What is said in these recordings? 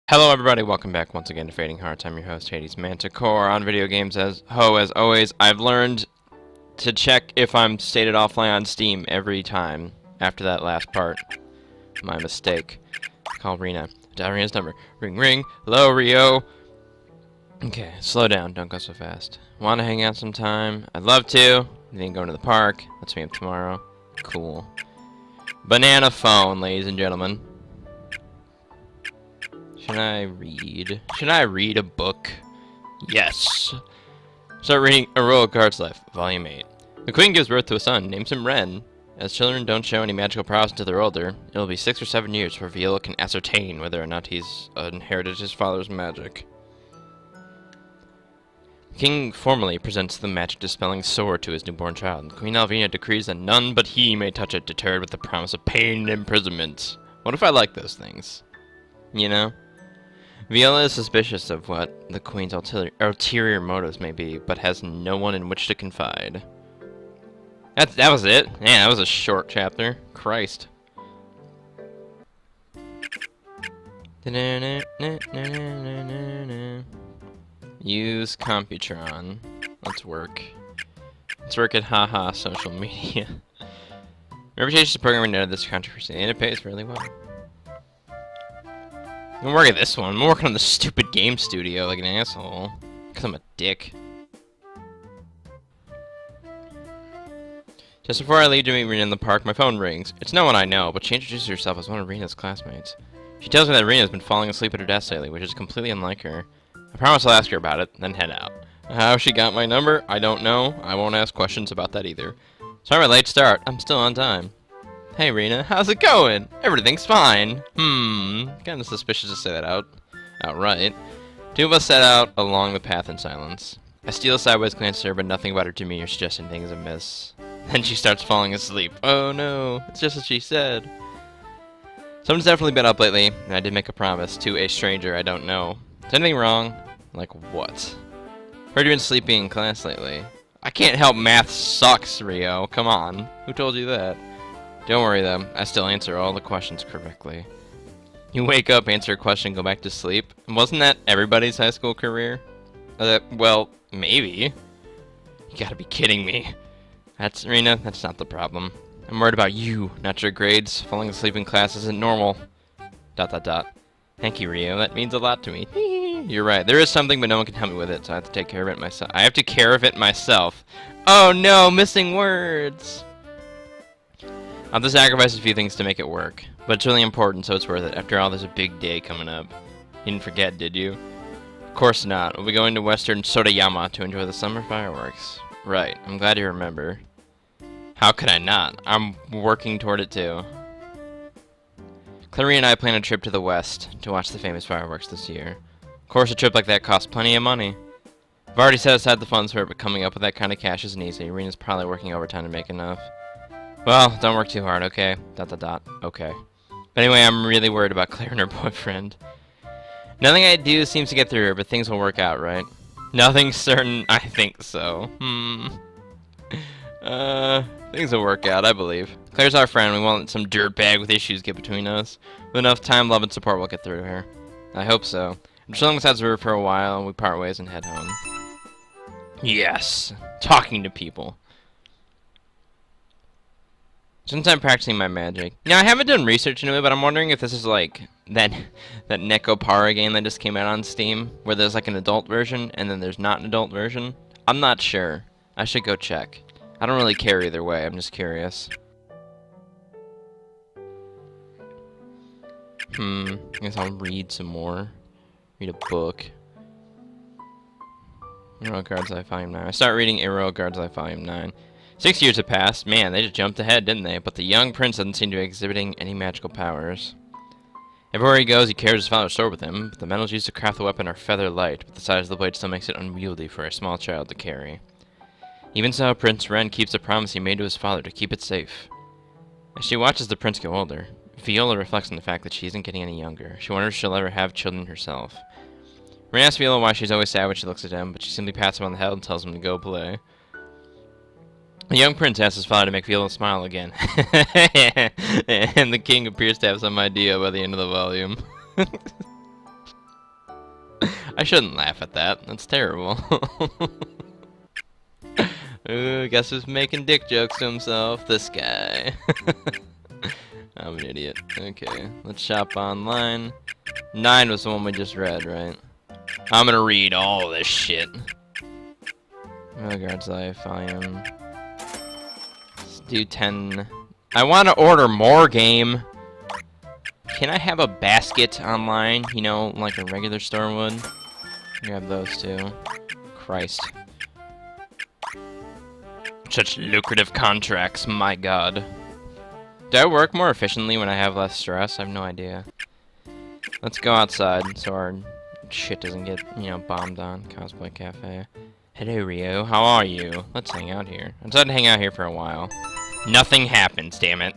Hello everybody, welcome back once again to Fading Hearts. I'm your host, Hades Manticore. On video games, as always, I've learned to check if I'm stated offline on Steam every time after that last part. My mistake. Call Rena. Dial Rena's number. Ring ring. Hello, Rio. Okay, slow down, don't go so fast. Wanna hang out sometime? I'd love to. You think going to the park? Let's meet up tomorrow. Cool. Banana phone, ladies and gentlemen. Should I read? Should I read a book? Yes. Start reading A Royal Guard's Life, Volume 8. The Queen gives birth to a son, names him Ren. As children don't show any magical prowess until they're older, it will be 6 or 7 years before Viola can ascertain whether or not he's inherited his father's magic. The King formally presents the magic-dispelling sword to his newborn child. Queen Alvina decrees that none but he may touch it, deterred with the promise of pain and imprisonment. What if I like those things? You know? Viola is suspicious of what the Queen's ulterior motives may be, but has no one in which to confide. That was it? Man, that was a short chapter. Christ. Use Computron. Let's work. Let's work at haha social media. Reputation is programming out of this controversy, and it pays really well. I'm working at this one. I'm working on the stupid game studio like an asshole. Because I'm a dick. Just before I leave to meet Rena in the park, my phone rings. It's no one I know, but she introduces herself as one of Rena's classmates. She tells me that Rena has been falling asleep at her desk lately, which is completely unlike her. I promise I'll ask her about it, then head out. How she got my number, I don't know. I won't ask questions about that either. Sorry for my late start. I'm still on time. Hey Rena, how's it going? Everything's fine. Kinda suspicious to say that outright. Two of us set out along the path in silence. I steal a sideways glance at her, but nothing about her demeanor suggests anything is amiss. Then she starts falling asleep. Oh no, it's just as she said. Someone's definitely been up lately, and I did make a promise to a stranger I don't know. Is anything wrong? Like what? Heard you've been sleeping in class lately. I can't help math sucks, Rio. Come on. Who told you that? Don't worry though, I still answer all the questions correctly. You wake up, answer a question, go back to sleep. Wasn't that everybody's high school career? Well, maybe. You gotta be kidding me. Rena, that's not the problem. I'm worried about you, not your grades. Falling asleep in class isn't normal. ... Thank you, Rio. That means a lot to me. You're right. There is something, but no one can help me with it, so I have to take care of it myself. Oh no, missing words! I'll have to sacrifice a few things to make it work. But it's really important, so it's worth it. After all, there's a big day coming up. You didn't forget, did you? Of course not. We'll be going to Western Sodayama to enjoy the summer fireworks. Right. I'm glad you remember. How could I not? I'm working toward it too. Clary and I plan a trip to the west to watch the famous fireworks this year. Of course, a trip like that costs plenty of money. I've already set aside the funds for it, but coming up with that kind of cash isn't easy. Rena's probably working overtime to make enough. Well, don't work too hard, okay? Okay. But anyway, I'm really worried about Claire and her boyfriend. Nothing I do seems to get through her, but things will work out, right? Nothing's certain, I think so. Things will work out, I believe. Claire's our friend, we won't let some dirtbag with issues get between us. With enough time, love, and support, we'll get through her. I hope so. I'm chilling beside the river for a while, we part ways and head home. Yes! Talking to people. Since I'm practicing my magic. Now, I haven't done research into it, but I'm wondering if this is like that Neko Para game that just came out on Steam, where there's like an adult version, and then there's not an adult version. I'm not sure. I should go check. I don't really care either way, I'm just curious. I guess I'll read some more. Read a book. Royal Guards Life Volume 9. I start reading A Royal Guards Life Volume 9. 6 years have passed. Man, they just jumped ahead, didn't they? But the young prince doesn't seem to be exhibiting any magical powers. Everywhere he goes, he carries his father's sword with him, but the metals used to craft the weapon are feather light, but the size of the blade still makes it unwieldy for a small child to carry. Even so, Prince Ren keeps the promise he made to his father to keep it safe. As she watches the prince get older, Viola reflects on the fact that she isn't getting any younger. She wonders if she'll ever have children herself. Ren asks Viola why she's always sad when she looks at him, but she simply pats him on the head and tells him to go play. The young prince asks his father to make Viola smile again. And the king appears to have some idea by the end of the volume. I shouldn't laugh at that. That's terrible. Ooh, guess who's making dick jokes to himself? This guy. I'm an idiot. Okay, let's shop online. 9 was the one we just read, right? I'm gonna read all this shit. Guard's Life, volume. Let's do 10. I want to order more game. Can I have a basket online? You know, like a regular store would? Grab those too. Christ. Such lucrative contracts, my god. Do I work more efficiently when I have less stress? I have no idea. Let's go outside so our shit doesn't get, you know, bombed on. Cosplay Cafe. Hello, Rio. How are you? Let's hang out here. I decided to hang out here for a while. Nothing happens, damn it.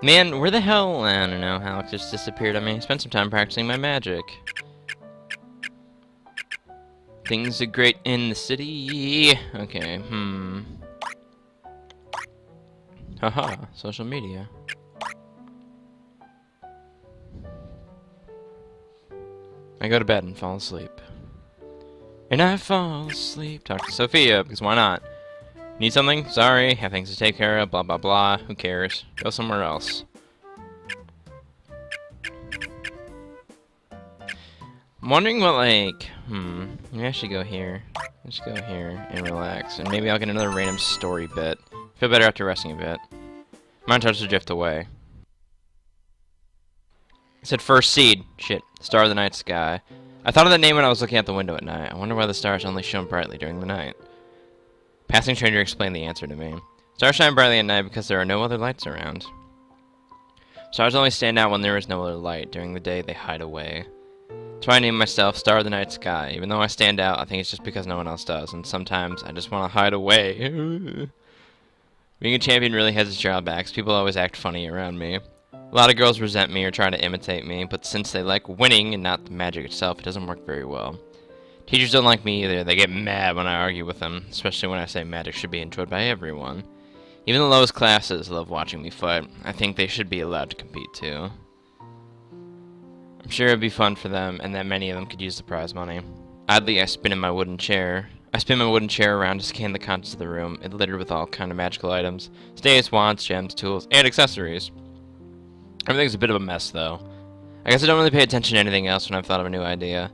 Man, where the hell? I don't know. Alex just disappeared on me. Spent some time practicing my magic. Things are great in the city. Okay, Haha, social media. I go to bed and fall asleep. And I fall asleep. Talk to Sophia, because why not? Need something? Sorry, have things to take care of, blah blah blah. Who cares? Go somewhere else. I'm wondering what, like, maybe I should go here. Let's go here and relax, and maybe I'll get another random story bit. Feel better after resting a bit. Mine starts to drift away. It said first seed. Shit. Star of the night sky. I thought of that name when I was looking out the window at night. I wonder why the stars only shone brightly during the night. Passing stranger explained the answer to me. Stars shine brightly at night because there are no other lights around. Stars only stand out when there is no other light. During the day, they hide away. That's why I named myself Star of the Night Sky. Even though I stand out, I think it's just because no one else does, and sometimes I just want to hide away. Being a champion really has its drawbacks. People always act funny around me. A lot of girls resent me or try to imitate me, but since they like winning and not the magic itself, it doesn't work very well. Teachers don't like me either. They get mad when I argue with them, especially when I say magic should be enjoyed by everyone. Even the lowest classes love watching me fight. I think they should be allowed to compete too. I'm sure it'd be fun for them, and that many of them could use the prize money. Oddly, I spin my wooden chair around to scan the contents of the room. It's littered with all kind of magical items. Staves, wands, gems, tools, and accessories. Everything's a bit of a mess, though. I guess I don't really pay attention to anything else when I've thought of a new idea.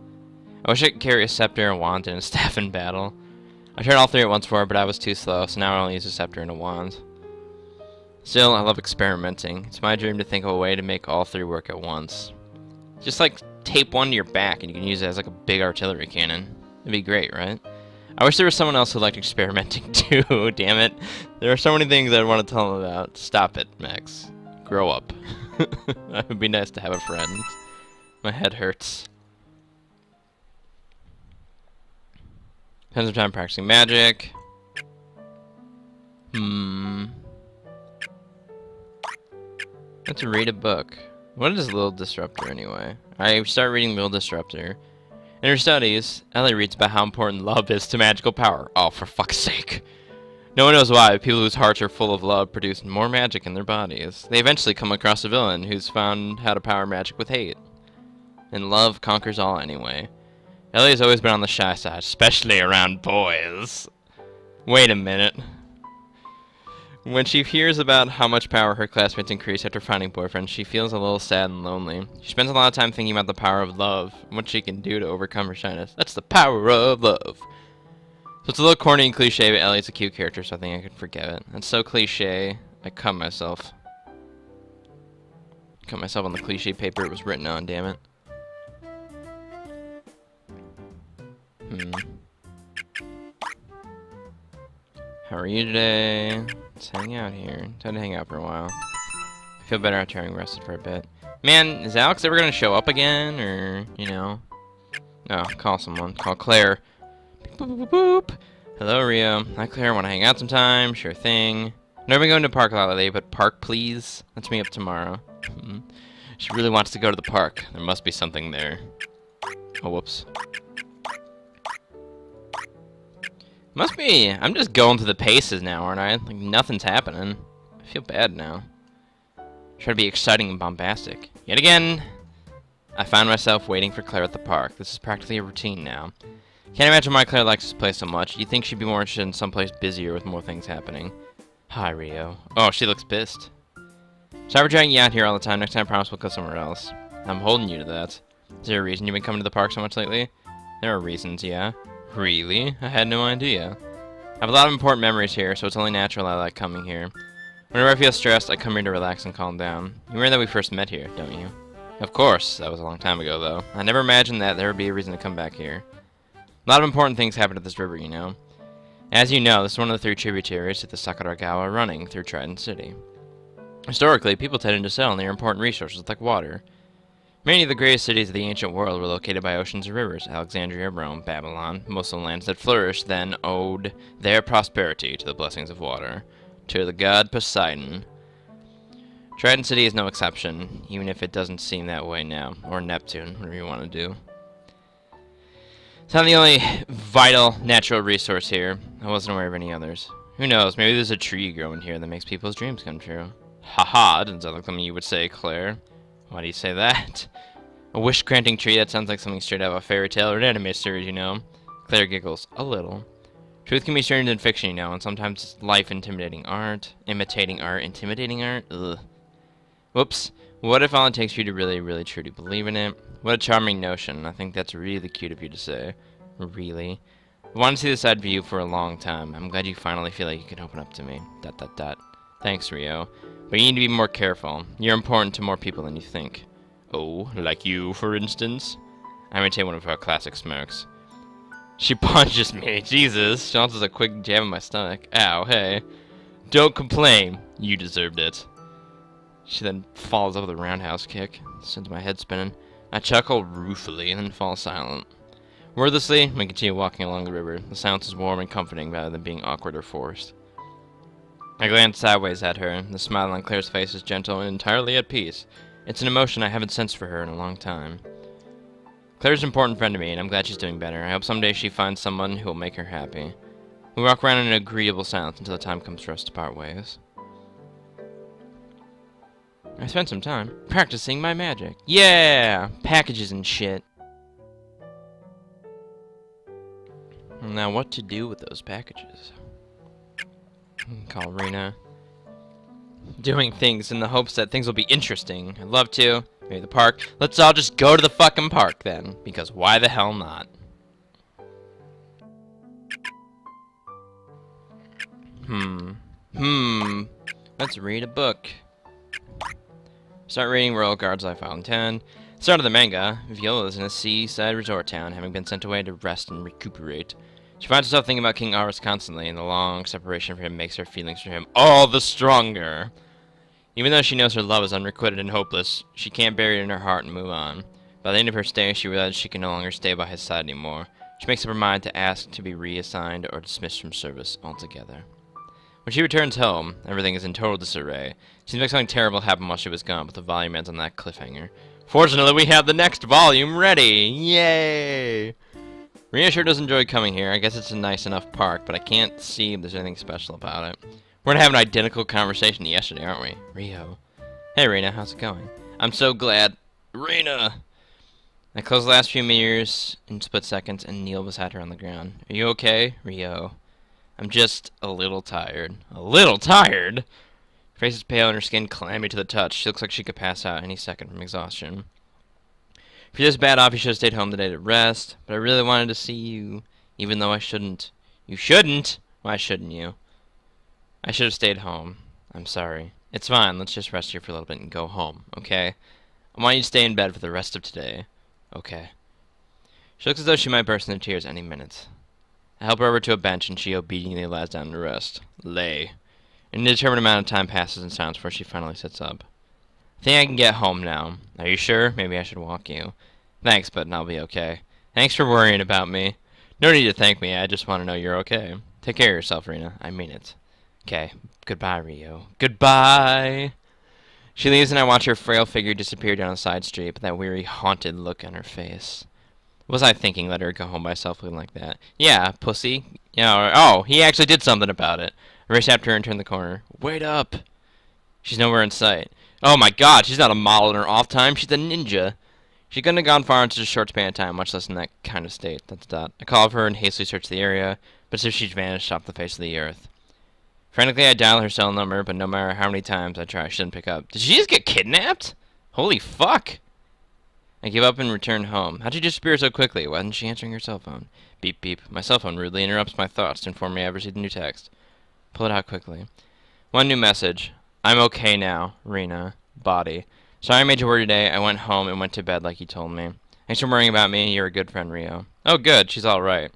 I wish I could carry a scepter, a wand, and a staff in battle. I tried all 3 at once before, but I was too slow, so now I only use a scepter and a wand. Still, I love experimenting. It's my dream to think of a way to make all 3 work at once. Just like tape one to your back and you can use it as like a big artillery cannon. It'd be great, right? I wish there was someone else who liked experimenting too, damn it. There are so many things I'd want to tell them about. Stop it, Max. Grow up. It would be nice to have a friend. My head hurts. Spend some time practicing magic. Let's read a book. What is Lil Disruptor anyway? I start reading Lil Disruptor. In her studies, Ellie reads about how important love is to magical power. Oh, for fuck's sake. No one knows why, but people whose hearts are full of love produce more magic in their bodies. They eventually come across a villain who's found how to power magic with hate. And love conquers all anyway. Ellie has always been on the shy side, especially around boys. Wait a minute. When she hears about how much power her classmates increase after finding boyfriends, she feels a little sad and lonely. She spends a lot of time thinking about the power of love and what she can do to overcome her shyness. That's the power of love. So it's a little corny and cliche, but Ellie's a cute character, so I think I can forgive it. It's so cliche, I cut myself. Cut myself on the cliche paper it was written on, damn it. How are you today? Let's hang out here. Time to hang out for a while. I feel better after having rested for a bit. Man, is Alex ever gonna show up again, or, you know? No, call someone. Call Claire. Boop, boop, boop, boop. Hello, Rio. Hi, Claire. Want to hang out sometime? Sure thing. Never been going to the park a lot lately, but park, please. Let's meet up tomorrow. She really wants to go to the park. There must be something there. Oh, whoops. Must be. I'm just going through the paces now, aren't I? Like, nothing's happening. I feel bad now. Try to be exciting and bombastic. Yet again, I find myself waiting for Claire at the park. This is practically a routine now. Can't imagine why Claire likes this place so much. You'd think she'd be more interested in someplace busier with more things happening. Hi, Rio. Oh, she looks pissed. Sorry for dragging you out here all the time. Next time I promise we'll go somewhere else. I'm holding you to that. Is there a reason you've been coming to the park so much lately? There are reasons, yeah. Really? I had no idea. I have a lot of important memories here, so it's only natural I like coming here. Whenever I feel stressed, I come here to relax and calm down. You remember that we first met here, don't you? Of course. That was a long time ago, though. I never imagined that there would be a reason to come back here. A lot of important things happen at this river, you know. As you know, this is one of the 3 tributaries to the Sakuragawa running through Trident City. Historically, people tended to settle near important resources like water. Many of the greatest cities of the ancient world were located by oceans and rivers. Alexandria, Rome, Babylon, most of the lands that flourished then owed their prosperity to the blessings of water. To the god Poseidon. Trident City is no exception, even if it doesn't seem that way now. Or Neptune, whatever you want to do. It's not the only vital natural resource here. I wasn't aware of any others. Who knows, maybe there's a tree growing here that makes people's dreams come true. Haha, doesn't sound like something you would say, Claire. Why do you say that? A wish-granting tree? That sounds like something straight out of a fairy tale or an anime series, you know? Claire giggles. A little. Truth can be stranger than fiction, you know, and sometimes it's life imitating art. Intimidating art? Ugh. Whoops. What if all it takes for you to really, really truly believe in it? What a charming notion. I think that's really cute of you to say. Really? I wanted to see this side of you for a long time. I'm glad you finally feel like you can open up to me. ... Thanks, Rio. But you need to be more careful. You're important to more people than you think. Oh, like you, for instance? I imitate one of her classic smirks. She punches me. Jesus. She launches a quick jab in my stomach. Ow, hey. Don't complain. You deserved it. She then follows up with a roundhouse kick. Sends my head spinning. I chuckle ruefully and then fall silent. Wordlessly, we continue walking along the river. The silence is warm and comforting rather than being awkward or forced. I glance sideways at her. The smile on Claire's face is gentle and entirely at peace. It's an emotion I haven't sensed for her in a long time. Claire's an important friend to me, and I'm glad she's doing better. I hope someday she finds someone who will make her happy. We walk around in an agreeable silence until the time comes for us to part ways. I spent some time practicing my magic. Yeah! Packages and shit. Now what to do with those packages? Call Rena. Doing things in the hopes that things will be interesting. I'd love to. Maybe the park. Let's all just go to the fucking park then. Because why the hell not? Let's read a book. Start reading Royal Guards Life File 10. Start of the manga. Viola is in a seaside resort town, having been sent away to rest and recuperate. She finds herself thinking about King Aris constantly, and the long separation from him makes her feelings for him all the stronger. Even though she knows her love is unrequited and hopeless, she can't bury it in her heart and move on. By the end of her stay, she realizes she can no longer stay by his side anymore. She makes up her mind to ask to be reassigned or dismissed from service altogether. When she returns home, everything is in total disarray. Seems like something terrible happened while she was gone, but the volume ends on that cliffhanger. Fortunately, we have the next volume ready! Yay! Rio sure does enjoy coming here. I guess it's a nice enough park, but I can't see if there's anything special about it. We're gonna have an identical conversation to yesterday, aren't we? Rio. Hey, Rena, how's it going? I'm so glad. Rena! I closed the last few mirrors in split seconds and kneel beside her on the ground. Are you okay, Rio? I'm just a little tired. A little tired? Her face is pale and her skin clammy to the touch. She looks like she could pass out any second from exhaustion. If you're this bad off, you should have stayed home today to rest. But I really wanted to see you, even though I shouldn't. You shouldn't? Why shouldn't you? I should have stayed home. I'm sorry. It's fine. Let's just rest here for a little bit and go home, okay? I want you to stay in bed for the rest of today. Okay. She looks as though she might burst into tears any minute. I help her over to a bench, and she obediently lies down to rest. Lay. An indeterminate amount of time passes in silence before she finally sits up. I think I can get home now. Are you sure? Maybe I should walk you. Thanks, but I'll be okay. Thanks for worrying about me. No need to thank me. I just want to know you're okay. Take care of yourself, Rena. I mean it. Okay. Goodbye, Rio. Goodbye! She leaves, and I watch her frail figure disappear down a side street with that weary, haunted look on her face. What was I thinking? Let her go home by herself looking like that. Yeah, pussy. Yeah, oh, he actually did something about it. I raced after her and turned the corner. Wait up! She's nowhere in sight. Oh my god, she's not a model in her off time. She's a ninja. She couldn't have gone far in such a short span of time, much less in that kind of state. I called her and hastily searched the area, but as if she'd vanished off the face of the earth. Frantically, I dialed her cell number, but no matter how many times I tried, she didn't pick up. Did she just get kidnapped? Holy fuck! I gave up and returned home. How'd she disappear so quickly? Why wasn't she answering her cell phone? Beep beep. My cell phone rudely interrupts my thoughts to inform me I've received a new text. Pull it out quickly. One new message. I'm okay now, Rena. Body. Sorry I made you worry today. I went home and went to bed like you told me. Thanks for worrying about me. You're a good friend, Rio. Oh, good. She's all right.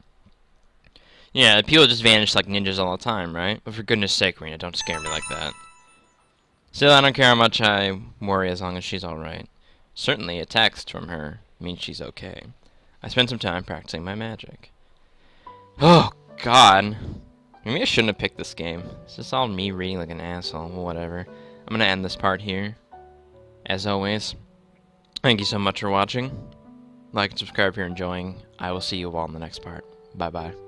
Yeah, people just vanish like ninjas all the time, right? But for goodness sake, Rena, don't scare me like that. Still, I don't care how much I worry as long as she's all right. Certainly, a text from her means she's okay. I spent some time practicing my magic. Oh, God. Maybe I shouldn't have picked this game. It's just all me reading like an asshole. Well, whatever. I'm gonna end this part here. As always, thank you so much for watching. Like and subscribe if you're enjoying. I will see you all in the next part. Bye-bye.